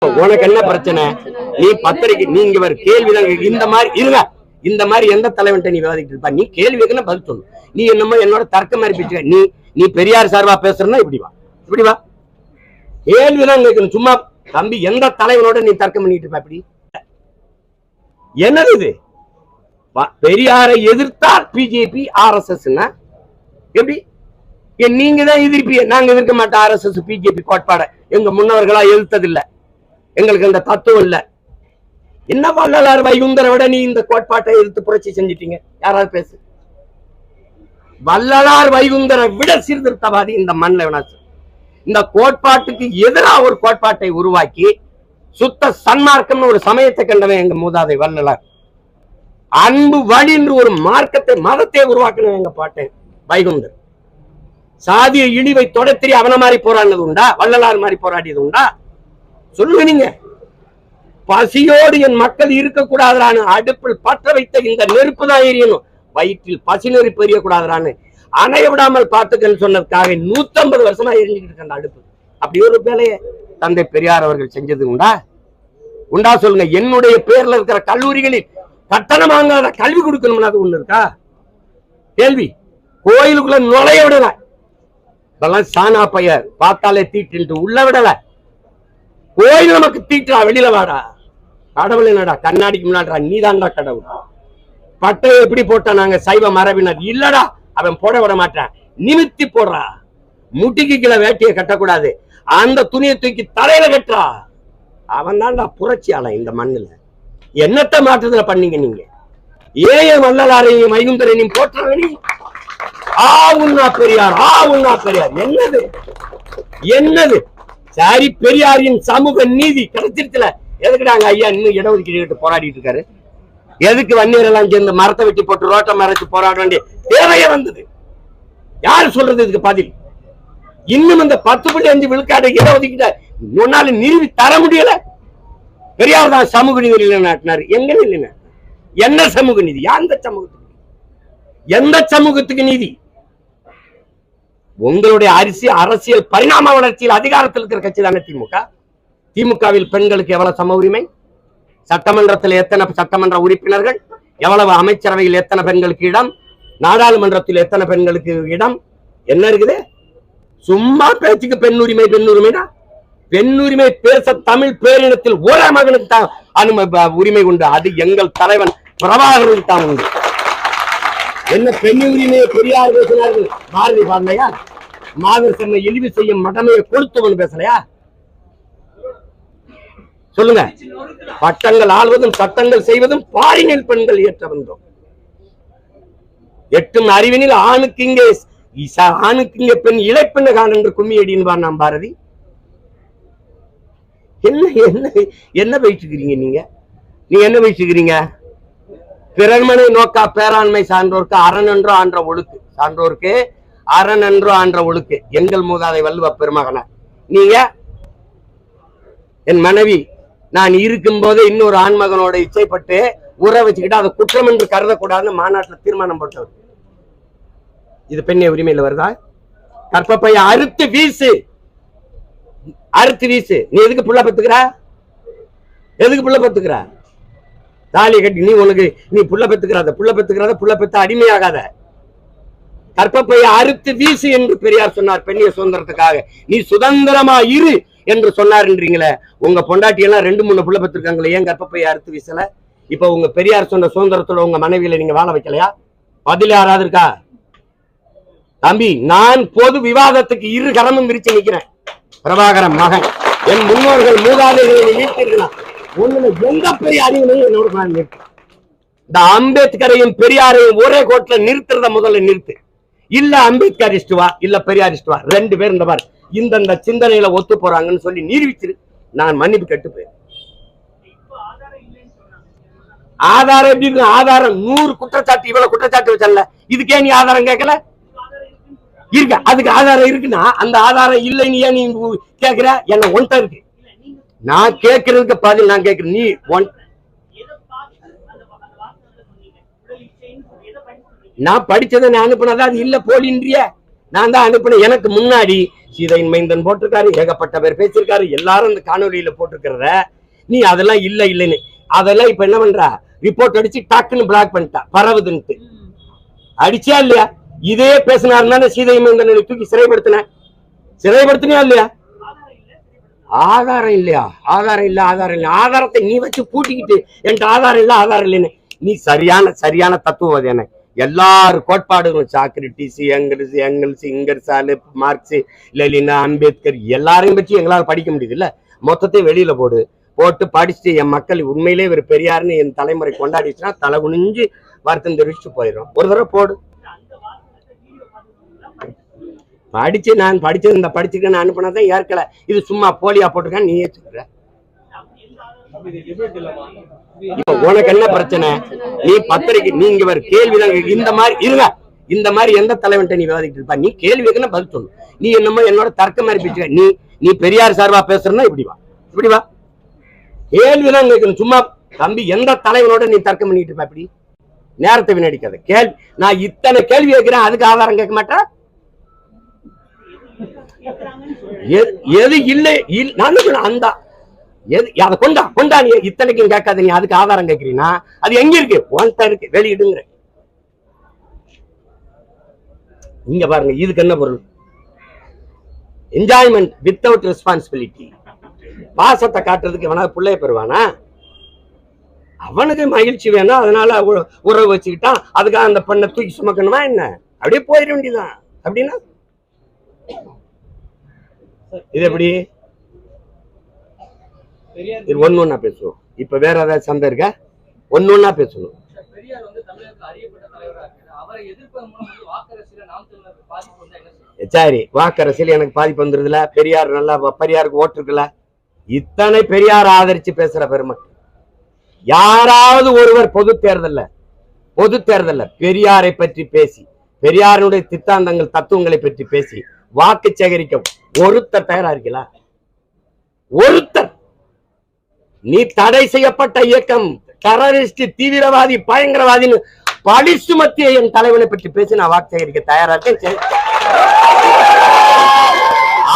உனக்கு என்ன பிரச்சனை? நீ பத்திரிக்கை நீங்க ஒரு கேள்விதான் இந்த மாதிரி இருங்க. இந்த மாதிரி எந்த தலைவன்ட்ட நீ விவாதிட்டு இருப்பா? நீ கேள்விக்குன்னா பதில் சொல்லு. நீ என்னமோ என்னோட தர்க்க மாதிரி பேசுற. நீ பெரியார் சார்பா பேசுறன்னா இப்படி வா கேள்விதான் கேட்கணும். சும்மா தம்பி எந்த தலைவனோட நீ தர்க்கம் பண்ணிட்டு இருப்ப? இப்படி என்னது இது? பெரியாரை எதிர்த்தால் பிஜேபி RSS எப்படி? நீங்க தான் எதிர்ப்பீங்க. நாங்க எதிர்க்க மாட்டோம் RSS பிஜேபி கோட்பாட. எங்க முன்னவர்களா எதிர்த்ததில்லை. எங்களுக்கு அந்த தத்துவம் இல்ல. என்ன வள்ளலார் வைகுந்தரை விட நீ இந்த கோட்பாட்டை எதிர்த்து புரட்சி செஞ்சிட்டீங்க? யாராவது பேசு. வள்ளலார் வைகுந்தரை விட சீர்திருத்தவாதி இந்த மண்ணில் வேணாச்சு. இந்த கோட்பாட்டுக்கு எதிராக ஒரு கோட்பாட்டை உருவாக்கி சுத்த சன்மார்க்கம்னு ஒரு சமயத்தை கண்டவன் எங்க மூதாதை வள்ளலார். அன்பு வழி என்று ஒரு மார்க்கத்தை மதத்தை உருவாக்கணும் எங்க பாட்டேன் வைகுந்தர். சாதிய இழிவை தொடர்த்தி அவன மாதிரி போராடினது உண்டா? வள்ளலார் மாதிரி போராடியது உண்டா? சொல்லுங்க நீங்க. பசியோடு என் மக்கள் இருக்கக்கூடாதான்னு அடுப்பில் பற்ற வைத்த இந்த நெருப்பு தான் எரியணும். வயிற்றில் பசி நெருப்பு எரியக்கூடாதான்னு அணைய விடாமல் பார்த்துக்கன்னு சொன்னதுக்காக 150 வருஷமா எரிஞ்சுக்கிட்டு இருக்க அந்த அடுப்பு. அப்படி ஒரு வேலையை தந்தை பெரியார் அவர்கள் செஞ்சது உண்டா சொல்லுங்க. என்னுடைய பேர்ல இருக்கிற கல்லூரிகளில் கட்டணம் வாங்காத கல்வி கொடுக்கணும்னு அது ஒண்ணு இருக்கா? கேள்வி. கோயிலுக்குள்ள நுழைய விடல. இதெல்லாம் சானா பையர் பார்த்தாலே தீட்டு உள்ள விடல. கோயில் நமக்கு தீட்டா, வெளியில வாடா. கடவுள் என்னடா? கண்ணாடிக்கு முன்னாடிடா. நீதான்டா கடவுள். பட்டையை எப்படி போட்டா? நாங்க சைவ மரபினர் இல்லடா. அவன் போட விட மாட்டான். நிமித்தி போடுறா. முட்டிக்கு கீழே வேட்டியை கட்டக்கூடாது. அந்த துணியை தூக்கி தலையில கட்டுறா. அவன் தான்டா புரட்சியாளன் இந்த மண்ணுல. என்னத்தை மாற்றத்துல பண்ணீங்க நீங்க? ஏன் வள்ளலாரையும் வைகுந்தரையும் போற்றாங்க நீ? பெரியார் என்னது? சரி, பெரியாரின் சமூக நீதி கிடைச்சிருச்சுல. எதுக்குடாங்க ஐயா இன்னும் இடஒதுக்கீடு போராடிட்டு இருக்காரு? எதுக்கு வன்னியர் எல்லாம் சேர்ந்து மரத்தை வெட்டி போட்டு ரோட்டை மறைச்சு போராட வேண்டிய தேவையே வந்தது? யார் சொல்றது இதுக்கு பதில்? இன்னும் இந்த 10.5 விழுக்காடு இடஒதுக்கீடு முன்னால நிறுவி தர முடியல. பெரியார் தான் சமூக நீதி நிலைநாட்டினார். எங்க நிலைநாட்டினார்? என்ன சமூக நீதி? எந்த சமூகத்துக்கு நீதி? உங்களுடைய அரசியல் பரிணாம வளர்ச்சியில் அதிகாரத்தில் இருக்கிற கட்சி தானே திமுக. திமுகவில் பெண்களுக்கு எவ்வளவு சம உரிமை? சட்டமன்றத்தில் எத்தனை சட்டமன்ற உறுப்பினர்கள்? எவ்வளவு அமைச்சரவையில் எத்தனை பெண்களுக்கு இடம்? நாடாளுமன்றத்தில் எத்தனை பெண்களுக்கு இடம்? என்ன இருக்குது? சும்மா பேச்சுக்கு பெண் உரிமைதான். பெண் உரிமை பேச தமிழ் பேரினத்தில் ஒரே மகனுக்கு தான் உரிமை உண்டு. அது எங்கள் தலைவன் பிரபாகரனுக்கு தான் உண்டு. என்ன பெண் உரிமையை பெரியார் பேசினார்கள்? பாரதி பாடலையா? மாதர் சென்னை இழிவு செய்யும் மடமையை கொடுத்தவன் பேசலையா? சொல்லுங்க. பட்டங்கள் ஆள்வதும் சட்டங்கள் செய்வதும் பாரினில் பெண்கள் ஏற்ற வந்தோம். எட்டும் அறிவினில் ஆணுக்கு இங்கே பெண் இளைப்பெண்ண கான் என்று கும்மி அடின்பார் நாம் பாரதி. என்ன பேசிக்கிறீங்க நீங்க? என்ன பேசிக்கிறீங்க? பிறர்மனை நோக்கா பேராண்மை சான்றோருக்கு அரண் என்றோ ஆன்ற ஒழுக்கு. சான்றோருக்கு அரண் என்றோ ஆன்ற ஒழுக்கு. எங்கள் மூதாதை வள்ளுவ பெருமகன. நீங்க என் மனைவி நான் இருக்கும் போது இன்னொரு ஆண்மகனோட இச்சைப்பட்டு உற வச்சுக்கிட்டு அதை குற்றம் என்று கருதக்கூடாதுன்னு மாநாட்டில் தீர்மானம் போட்டவர். இது பெண்ணை உரிமையில வருதா? கற்பப்பைய அறுத்து வீசு. நீ எதுக்கு புள்ள பெத்துக்கிற? தாலியை கட்டி நீ புள்ள பெத்துக்கிறாத அடிமையாகாத. கற்பப்பைய அறுத்து வீசு என்று பெரியார் சொன்னார். பெண்ணிய சுதந்திரத்துக்காக நீ சுதந்திரமா இரு என்று சொன்னார்ன்றீங்களே. உங்க பொண்டாட்டி எல்லாம் 2-3 புள்ள பெற்றிருக்காங்களே, ஏன் கற்பப்பைய அறுத்து வீசல? இப்ப உங்க பெரியார் சொன்ன சுதந்திரத்தோட உங்க மனைவியில நீங்க வாழ வைக்கலையா? பதில் யாராவது இருக்கா? தம்பி, நான் பொது விவாதத்துக்கு 2 கரமும் விரிச்சு நிக்கிறேன். பிரபாகரன் மகன், என் முன்னோர்கள் மூதாதைகளை நீட்டிருக்கலாம். ஒண்ணுல எந்த பெரிய அறிவுலையும் என்னோட நிறுத்து. இந்த அம்பேத்கரையும் பெரியாரையும் ஒரே கோட்டில் நிறுத்துறத முதல்ல நிறுத்து. இல்ல அம்பேத்கரிஸ்டுவா இல்ல பெரியாரிஸ்டுவா 2 பேர் இந்த மாதிரி இந்த சிந்தனையில ஒத்து போறாங்கன்னு சொல்லி நிரூபிச்சிரு. நான் மன்னிப்பு கேட்டு போய் ஆதாரம் எப்படி இருக்கு? ஆதாரம் 100 குற்றச்சாட்டு இவ்வளவு குற்றச்சாட்டு வச்சல. இதுக்கே நீ ஆதாரம் கேட்கல? இருக்கு. அதுக்கு ஆதாரம் இருக்குன்னா அந்த ஆதாரம் இல்லை நீ ஏன் நீ கேட்கிற? என்ன ஒன்ட்ட இருக்கு. நான் கேட்கறதுக்கு பதில் நான் கேட்கிறேன். நீ நான் படிச்சதை நான் அனுப்பினதா? அது இல்ல போலின்றிய நான் தான் அனுப்பினேன். எனக்கு முன்னாடி சீதையின் மைந்தன் போட்டிருக்காரு, ஏகப்பட்ட பேர் பேசியிருக்காரு, எல்லாரும் இந்த காணொலியில போட்டிருக்கிறத நீ அதெல்லாம் இல்ல இல்லைன்னு அதெல்லாம் இப்ப என்ன பண்றா, ரிப்போர்ட் அடிச்சு டக்குன்னு பிளாக் பண்ணிட்டா, பரவுதுன்ட்டு. அடிச்சா இல்லையா? இதே பேசினாருன்னா சீதை மைந்தனை தூக்கி சிறைப்படுத்தினா இல்லையா? ஆதாரம் இல்லையா? ஆதாரம் இல்ல, ஆதாரம் இல்ல. ஆதாரத்தை நீ வச்சு பூட்டிக்கிட்டு என்கிட்ட ஆதாரம் இல்ல, ஆதாரம் இல்லைன்னு நீ சரியான தத்துவவாதி. என்ன எல்லாரும் கோட்பாடுகளும் Socrates, Engels, Ingersoll, Marx, Lenin, Ambedkar எல்லாரையும் வச்சு எங்களால் படிக்க முடியுது இல்ல? மொத்தத்தையும் வெளியில போட்டு படிச்சுட்டு என் மக்கள் உண்மையிலே ஒரு பெரியார்னு என் தலைமுறை கொண்டாடிச்சுன்னா தலை குனிஞ்சு வருத்தம் தெரிவிச்சுட்டு போயிடும். ஒரு தடவை போடு. நான் படிச்சுட்டு நான் அனுப்பினதான் ஏற்கல. இது சும்மா போலியா போட்டிருக்கான்னு நீ ஏற்றுக்கிற. உனக்கு என்ன பிரச்சனை? நீ பத்திரிக்கை நீங்க ஒரு கேள்விதான் இந்த மாதிரி எந்த தலைவன்ட்ட நீ விவாதிக்கிட்டு இருப்பா? நீ கேள்விக்குன்னா பதில் சொல்லு. நீ என்னமோ என்னோட தர்க்க மாதிரி பேசுற. நீ பெரியார் சார்பா பேசுறன்னா இப்படி வா கேள்விதான் கேட்கணும். சும்மா தம்பி எந்த தலைவனோட நீ தர்க்கம் பண்ணிட்டு இருப்ப? இப்படி நேரத்தை வீணடிக்காத. கேள்வி நான் இத்தனை கேள்வி கேட்கிறேன், அதுக்கு ஆதாரம் கேட்க மாட்டேன். எது இல்லை நான் அந்த அதை கொண்டா நீ இத்தனைக்கும் கேட்காத. நீ அதுக்கு ஆதாரம் கேட்கிறீன்னா அது எங்க இருக்கு? ஒன்ட்ட இருக்கு, வெளியிடுங்கிற. இங்க பாருங்க, இதுக்கு என்ன பொருள்? Enjoyment without responsibility. பாசத்தை காட்டுறதுக்கு வேணா பிள்ளைய பெறுவானா? அவனுக்கு மகிழ்ச்சி வேணும், அதனால உறவு வச்சுக்கிட்டான், அதுக்காக அந்த பெண்ணை தூக்கி சுமக்கணுமா என்ன? அப்படியே போயிட வேண்டியதான். அப்படின்னா இது எப்படி? ஒன்னொன்னா பேசுவோம். இப்ப வேற ஏதாவது சந்தை இருக்கா? ஒன்னொன்னா பேசணும். சரி, வாக்கரசியல் எனக்கு பாதிப்பு வந்துருதுல, பெரியார் நல்லா பெரியாருக்கு ஓட்டு இருக்குல்ல, இத்தனை பெரியார் ஆதரிச்சு பேசுற பெருமை யாராவது ஒருவர் பொது தேர்தல்ல பெரியாரை பற்றி பேசி, பெரியாருடைய சித்தாந்தங்கள் தத்துவங்களை பற்றி பேசி வாக்கு சேகரிக்க ஒருத்தர் தயாரா இருக்கல? ஒருத்தர். நீ தடை செய்யப்பட்ட இயக்கம், டெரரிஸ்ட், தீவிரவாதி, பயங்கரவாதின்னு பழி சுமத்திய என் தலைவனை பற்றி பேசி நான் வாக்கு சேகரிக்க தயாரா இருக்கேன்.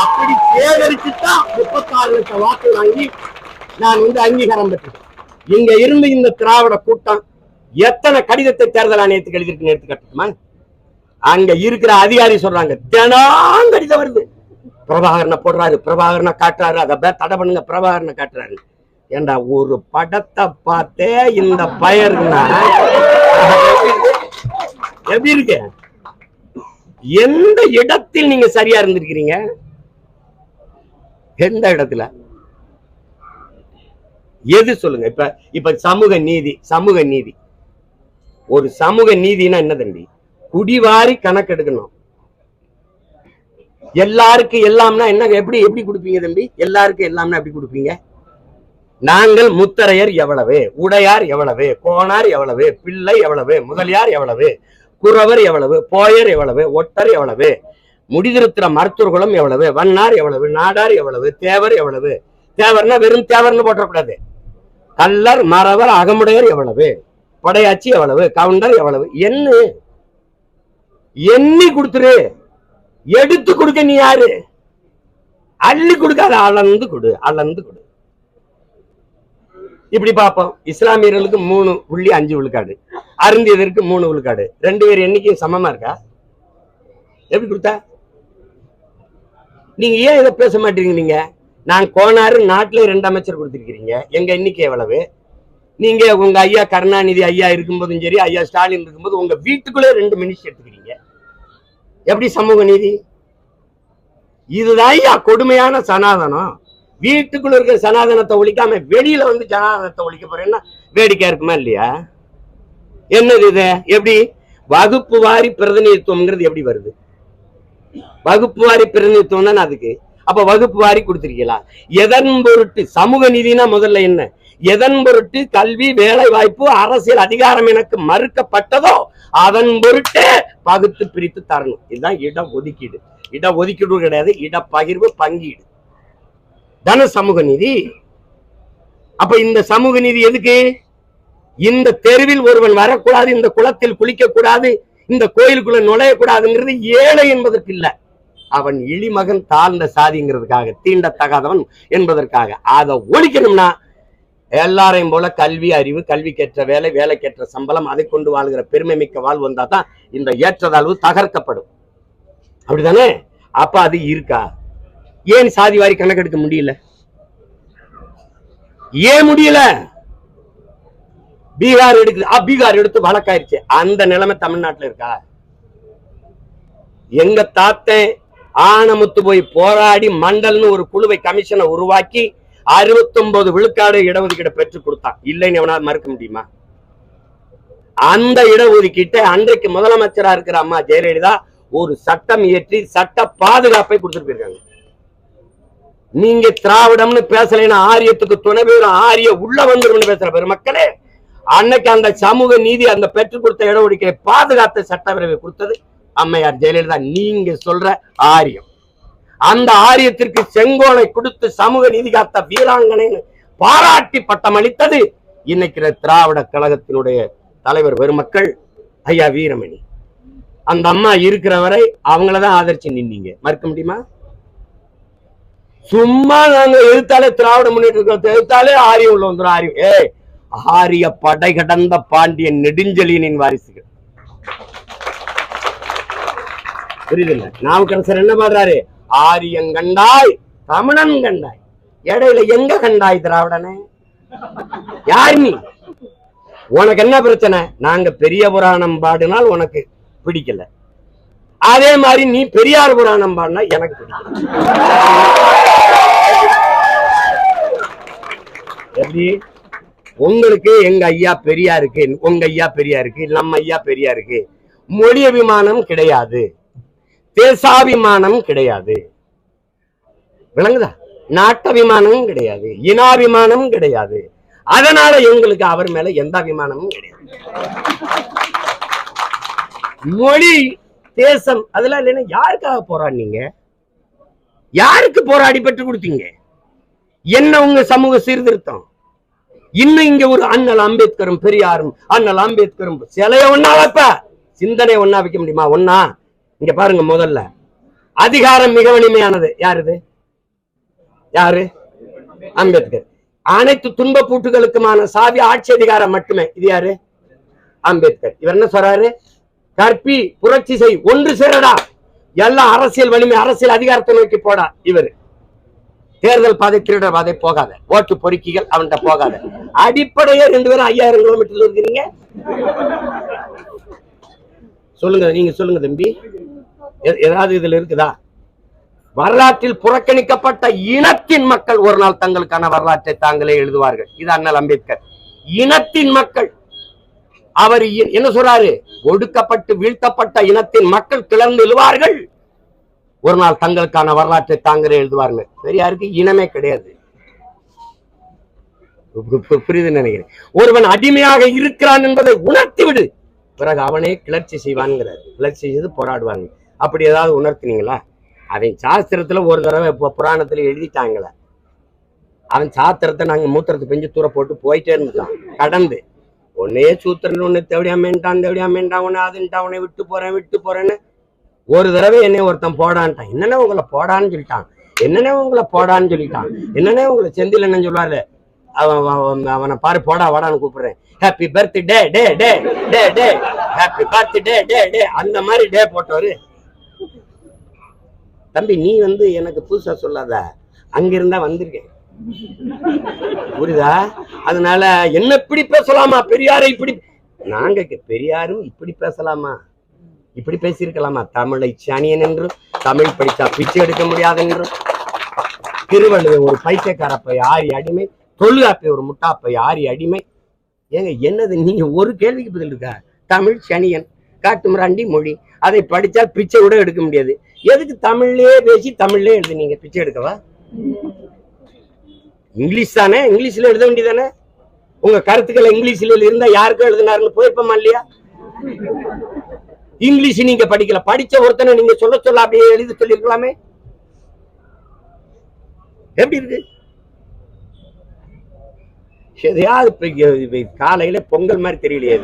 அப்படி சேகரிச்சுதான் 36 லட்சம் வாக்கு வாங்கி நான் அங்கீகாரம் பெற்றேன். இங்க இருந்து இந்த திராவிட கூட்டம் எத்தனை கடிதத்தை தேர்தல் ஆணையத்துக்கு எழுதிருக்கு எடுத்துக்கட்டுமா? அங்க இருக்கிற அதிகாரி சொல்றாங்க, தினம் கடிதம் வருது, பிரபாகரனை போடுறாரு, பிரபாகரனை காட்டுறாரு, அதை தடை பண்ணுங்க, பிரபாகரனை காட்டுறாரு. ஏண்டா ஒரு படத்தை பார்த்தே இந்த பயர்னா எப்படி இருக்கு? எந்த இடத்தில் நீங்க சரியா இருந்திருக்கிறீங்க? எந்த இடத்துல? எது சொல்லுங்க. இப்ப சமூக நீதி ஒரு சமூக நீதினா என்ன தம்பி? குடிவாரி கணக்கெடுக்கணும். எல்லாருக்கும் எல்லாம்னா என்ன? எப்படி கொடுப்பீங்க தம்பி? எல்லாருக்கும் எல்லாம்னா எப்படி கொடுப்பீங்க? நாங்கள் முத்தரையர் எவ்வளவு, உடையார் எவ்வளவு, கோணார் எவ்வளவு, பிள்ளை எவ்வளவு, முதலியார் எவ்வளவு, குறவர் எவ்வளவு, போயர் எவ்வளவு, ஒட்டர் எவ்வளவு, முடிதிருத்திர மருத்துவர்களும் எவ்வளவு, வண்ணார் எவ்வளவு, நாடார் எவ்வளவு, தேவர் எவ்வளவு. தேவர்னா வெறும் தேவர்னு போட்டக்கூடாது. கல்லர், மறவர், அகமுடையர் எவ்வளவு, படையாச்சி எவ்வளவு, கவுண்டர் எவ்வளவு, எண்ணி கொடுத்துரு. எடுத்து கொடுக்க நீ யாரு? அள்ளி கொடுக்காத, அளந்து கொடு. இப்படி பார்ப்போம். இஸ்லாமியர்களுக்கு 3.5 விழுக்காடு, அருந்தியதற்கு 3 விழுக்காடு. 2 பேர் எண்ணிக்கையும் சமமா இருக்கா? எப்படி கொடுத்தா? நீங்க ஏன் இதை பேச மாட்டீங்க? நீங்க நான் கோனாறு நாட்டுல 2 அமைச்சர் கொடுத்திருக்கிறீங்க, எங்க எண்ணிக்கை எவ்வளவு? நீங்க உங்க ஐயா கருணாநிதி ஐயா இருக்கும்போதும் சரி, ஐயா ஸ்டாலின் இருக்கும்போது உங்க வீட்டுக்குள்ளே 2 மினிஸ்டர் எடுத்துக்கிறீங்க. எப்படி சமூக நீதி? இதுதான் ஐயா கொடுமையான சனாதனம். வீட்டுக்குள்ள இருக்கிற சனாதனத்தை ஒழிக்காம வெளியில ஜனாதனத்தை ஒழிக்க போறேன்னா வேடிக்கையா இருக்குமா இல்லையா? என்னது இது? எப்படி வகுப்பு வாரி பிரதிநிதித்துவம்ங்கிறது எப்படி வருது? வகுப்பு வாரி பிரதிநிதித்துவம் தானே அதுக்கு. அப்ப வகுப்பு வாரி கொடுத்திருக்கலாம். எதன் பொருட்டு சமூக நீதினா முதல்ல என்ன? எதன் பொருட்டு கல்வி, வேலை வாய்ப்பு, அரசியல் அதிகாரம் எனக்கு மறுக்கப்பட்டதோ அதன் பொருட்டு பகுத்து பிரித்து தரணும். இதுதான் இட ஒதுக்கீடு. இட ஒதுக்கீடு கிடையாது, இடப்பகிர்வு, பங்கீடு தானே சமூக நீதி. அப்ப இந்த சமூக நீதி எதுக்கு? இந்த தெருவில் ஒருவன் வரக்கூடாது, இந்த குளத்தில் குளிக்க கூடாது, இந்த கோயிலுக்குள்ள நுழையக்கூடாதுங்கிறது ஏழை என்பதற்கு இல்ல, அவன் இழிமகன் தாழ்ந்த சாதிங்கிறதுக்காக, தீண்டத்தகாதவன் என்பதற்காக. அதை ஒழிக்கணும்னா எல்லாரையும் போல கல்வி அறிவு, கல்விக்கேற்ற வேலை, வேலைக்கேற்ற சம்பளம், அதை கொண்டு வாழ்கிற பெருமை மிக்க வாழ்வு வந்தா தான் இந்த ஏற்றதாழ்வு தகர்க்கப்படும். அப்படித்தானே? அப்ப அது இருக்கா? ஏன் சாதி வாரி கணக்கெடுக்க முடியல? ஏன் முடியல? பீகார் எடுக்குது, பீகார் எடுத்து வழக்காயிருச்சு. அந்த நிலைமை தமிழ்நாட்டில் இருக்கா? எங்க தாத்தன் ஆனமுத்து போய் போராடி மண்டல்னு ஒரு குழுவை, கமிஷனை உருவாக்கி 69 விழுக்காடு இடஒதுக்கீடு பெற்றுக் கொடுத்தான். இல்லைன்னு எவனாவது மறுக்க முடியுமா? அந்த இடஒதுக்கீட்டை அன்றைக்கு முதலமைச்சரா இருக்கிற அம்மா ஜெயலலிதா ஒரு சட்டம் இயற்றி சட்ட பாதுகாப்பை கொடுத்துட்டு போயிருக்காங்க. நீங்க திராவிடம்னு பேசலைன்னா ஆரியத்துக்கு துணை பேரும் ஆரிய உள்ள வந்துடும் பேசுற பெருமக்களே, அன்னைக்கு அந்த சமூக நீதி, அந்த பெற்றுக் கொடுத்த இடஒதுக்கீட்டை பாதுகாத்த சட்டவிரைவை கொடுத்தது அம்மையார் ஜெயலலிதா. நீங்க சொல்ற ஆரியம், அந்த ஆரியத்திற்கு செங்கோலை கொடுத்து சமூக நீதி காத்த வீராங்கனைன்னு பாராட்டி பட்டம் அளித்தது இன்னைக்கு திராவிட கழகத்தினுடைய தலைவர் பெருமக்கள் ஐயா வீரமணி. அந்த அம்மா இருக்கிற வரை அவங்களதான் ஆதரிச்சு நின்னீங்க, மறுக்க முடியுமா? சும்மா நாங்க எதிர்த்தாலே திராவிட முன்னேற்ற எதிர்த்தாலே ஆரியம் உள்ள வந்துடும். ஆரியம் ஆரிய படை கடந்த பாண்டியன் நெடுஞ்செழியனின் வாரிசுகள். புரியுதுல்ல? நாவுக்கரசர் என்ன பாடுறாரு? ஆரியன் கண்டாய் தமிழன் கண்டாய், இடையில எங்க கண்டாய் திராவிடனே? யார் நீ? உனக்கு என்ன பிரச்சனை? நாங்க பெரிய புராணம் பாடினால் உனக்கு பிடிக்கல, அதே மாதிரி நீ பெரியார் புராணம் பாடினா எனக்கு பிடிக்கல. எப்படி? உங்களுக்கு எங்க ஐயா பெரியாருக்கு, உங்க ஐயா பெரியாருக்கு, நம்ம ஐயா பெரியாருக்கு மொழி அபிமானம் கிடையாது, தேசாபிமானம் கிடையாது, விளங்குதா? நாட்டபிமானம் கிடையாது, இனாபிமானம் கிடையாது. அதனால எங்களுக்கு அவர் மேல எந்த அபிமானமும் கிடையாது. மொழி, தேசம் அதெல்லாம் இல்லைன்னா யாருக்காக போராடினீங்க? யாருக்கு போராடி பெற்றுக் கொடுத்தீங்க? என்ன உங்க சமூக சீர்திருத்தம்? இன்னும் இங்க ஒரு அண்ணல் அம்பேத்கரும் பெரியாரும், அண்ணல் அம்பேத்கரும் சிலைய ஒன்னா வைப்ப, சிந்தனை ஒன்னா வைக்க முடியுமா? ஒன்னா? இங்க பாருங்க, முதல்ல அதிகாரம் மிக வலிமையானது யாருது? யாரு? அம்பேத்கர். அனைத்து துன்ப பூட்டுகளுக்குமான சாவி ஆட்சி அதிகாரம் மட்டுமே. இது யாரு? அம்பேத்கர். இவர் என்ன சொல்றாரு? கற்பி, புரட்சி செய், ஒன்று சேரடா, எல்லாம் அரசியல் வலிமை, அரசியல் அதிகாரத்தை நோக்கி போடா. இவர் தேர்தல் பாதை, திருட பாதை போகாத, ஓட்டு பொறுக்கிகள் அவன்கிட்ட போகாத. அடிப்படையே 2 பேரும் 5000 கிலோமீட்டர்ல இருக்கிறீங்க. சொல்லுங்க, நீங்க சொல்லுங்க தம்பி, ஏதாவது இதுல இருக்குதா? வரலாற்றில் புறக்கணிக்கப்பட்ட இனத்தின் மக்கள் ஒரு நாள் தங்களுக்கான வரலாற்றை தாங்களே எழுதுவார்கள். இது அண்ணல் அம்பேத்கர். இனத்தின் மக்கள். அவர் என்ன சொல்றாரு? ஒடுக்கப்பட்டு வீழ்த்தப்பட்ட இனத்தின் மக்கள் கிளர்ந்து எழுவார்கள், ஒரு நாள் தங்களுக்கான வரலாற்றை தாங்களே எழுதுவார்கள். பெரியாருக்கு இனமே கிடையாது. புரியுது நினைக்கிறேன். ஒருவன் அடிமையாக இருக்கிறான் என்பதை உணர்த்தி விடு, பிறகு அவனே கிளர்ச்சி செய்வான்ங்கிறார். கிளர்ச்சி செய்து போராடுவாங்க. அப்படி ஏதாவது உணர்த்தினீங்களா? அவன் சாஸ்திரத்துல ஒரு தடவை புராணத்துல எழுதிட்டாங்கள, அவன் சாஸ்திரத்தை நாங்க மூத்திரத்தை பெஞ்சு தூர போட்டு போயிட்டே இருந்துட்டான். கடந்து ஒன்னே சூத்திரன், ஒன்னு தேவடியாமேன்ட்டான், தேவடியாமேன்ட்டான், ஒன்னு அதுன்ட்டான், உன்னை விட்டு போறேன்னு ஒரு தடவை என்னை ஒருத்தன் போடான்ட்டான். என்னென்ன உங்களை போடான்னு சொல்லிட்டான், என்னென்ன உங்களை போடான்னு சொல்லிட்டான், என்னென்ன உங்களை செந்தில் என்ன சொல்லுவாரு, அவனை பாரு போடா வாடான்னு கூப்பிடுறேன். ஹாப்பி பர்த்டே டே டே டே டே, ஹாப்பி பர்த்டே டே டே, அந்த மாதிரி டே போட்டவரு. தம்பி நீ எனக்கு புதுசா சொல்லாத, அங்கிருந்தா வந்திருக்கேன், புரியுதா? அதனால என்ன இப்படி பேசலாமா? பெரியாரை இப்படி, நாங்க பெரியாரும் இப்படி பேசலாமா? இப்படி பேசியிருக்கலாமா? தமிழை சனியன் என்றும், தமிழ் படித்தா பிச்சை எடுக்க முடியாது என்றும், திருவள்ளுவர் ஒரு பைத்தியக்காரப்பை ஆரி அடிமை, தொல்காப்பிய ஒரு முட்டாப்பை ஆரி அடிமை. ஏங்க என்னது? நீங்க ஒரு கேள்விக்கு பதில் இருக்கா? தமிழ் சனியன், காட்டுமிராண்டி மொழி, அதை படிச்சால் பிச்சை கூட எடுக்க முடியாது. எதுக்கு தமிழ்லயே பேசி தமிழ்லயே எழுதுனீங்க? பிச்சை எடுக்கவா? இங்கிலீஷ் தானே, இங்கிலீஷ்ல எழுத வேண்டியதானே? உங்க கருத்துக்களை இங்கிலீஷ்ல இருந்தா யாருக்கும் எழுதினாருன்னு போயிருப்போமா இல்லையா? இங்கிலீஷ் நீங்க படிக்கல, படிச்ச ஒருத்தனை நீங்க சொல்ல அப்படியே எழுதி சொல்லிருக்கலாமே. எப்படி இருக்கு? எதையாவது காலையில பொங்கல் மாதிரி தெரியலையே.